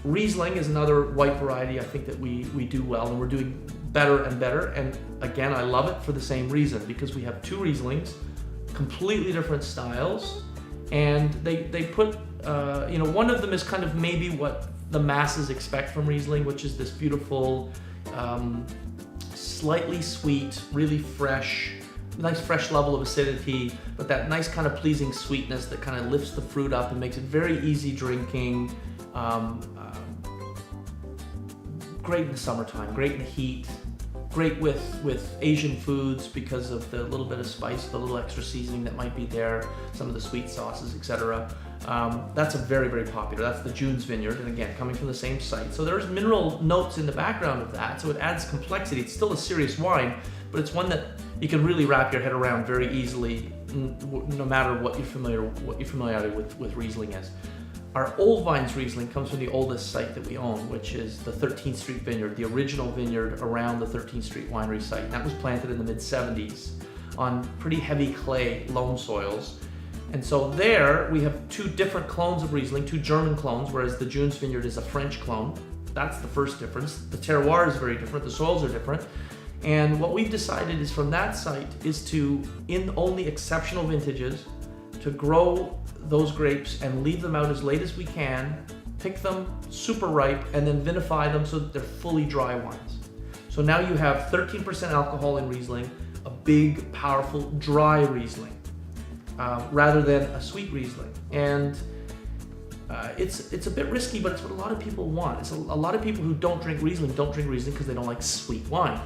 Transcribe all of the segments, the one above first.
Riesling is another white variety I think that we do well, and we're doing better and better. And again, I love it for the same reason, because we have 2 Rieslings, completely different styles, and they put, one of them is kind of maybe what the masses expect from Riesling, which is this beautiful, slightly sweet, really fresh, nice fresh level of acidity, but that nice kind of pleasing sweetness that kind of lifts the fruit up and makes it very easy drinking. Great in the summertime, great in the heat, great with Asian foods because of the little bit of spice, the little extra seasoning that might be there, some of the sweet sauces, etc. That's a very, very popular. That's the June's Vineyard, and again, coming from the same site. So there's mineral notes in the background of that, so it adds complexity. It's still a serious wine, but it's one that you can really wrap your head around very easily, no matter what your familiarity with Riesling is. Our Old Vines Riesling comes from the oldest site that we own, which is the 13th Street Vineyard, the original vineyard around the 13th Street Winery site. And that was planted in the mid-70s on pretty heavy clay loam soils. And so there we have 2 different clones of Riesling, 2 German clones, whereas the June's Vineyard is a French clone. That's the first difference. The terroir is very different, the soils are different. And what we've decided is from that site is to, in only exceptional vintages, to grow those grapes and leave them out as late as we can, pick them super ripe, and then vinify them so that they're fully dry wines. So now you have 13% alcohol in Riesling, a big, powerful, dry Riesling, rather than a sweet Riesling. And it's a bit risky, but it's what a lot of people want. It's a lot of people who don't drink Riesling because they don't like sweet wine.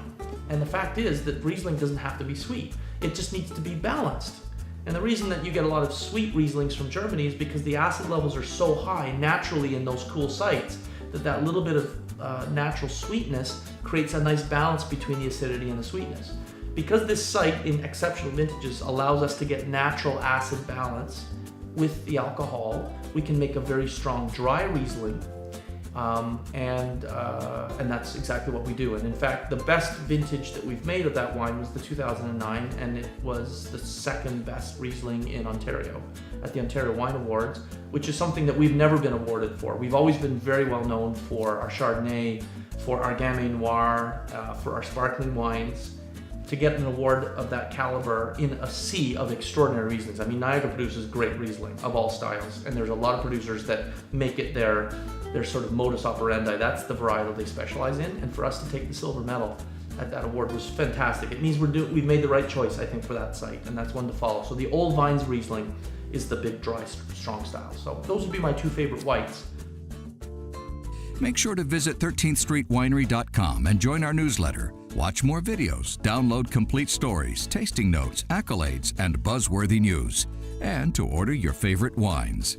And the fact is that Riesling doesn't have to be sweet. It just needs to be balanced. And the reason that you get a lot of sweet Rieslings from Germany is because the acid levels are so high naturally in those cool sites that little bit of natural sweetness creates a nice balance between the acidity and the sweetness. Because this site in exceptional vintages allows us to get natural acid balance with the alcohol, we can make a very strong dry Riesling, and that's exactly what we do. And in fact, the best vintage that we've made of that wine was the 2009, and it was the 2nd best Riesling in Ontario at the Ontario Wine Awards, which is something that we've never been awarded for. We've always been very well known for our Chardonnay, for our Gamay Noir, for our sparkling wines. To get an award of that caliber in a sea of extraordinary Rieslings. I mean, Niagara produces great Riesling of all styles, and there's a lot of producers that make it their sort of modus operandi. That's the varietal they specialize in, and for us to take the silver medal at that award was fantastic. It means we've made the right choice, I think, for that site, and that's one to follow. So the Old Vines Riesling is the big, dry, strong style. So those would be my 2 favorite whites. Make sure to visit 13thstreetwinery.com and join our newsletter. Watch more videos, download complete stories, tasting notes, accolades, and buzzworthy news, and to order your favorite wines.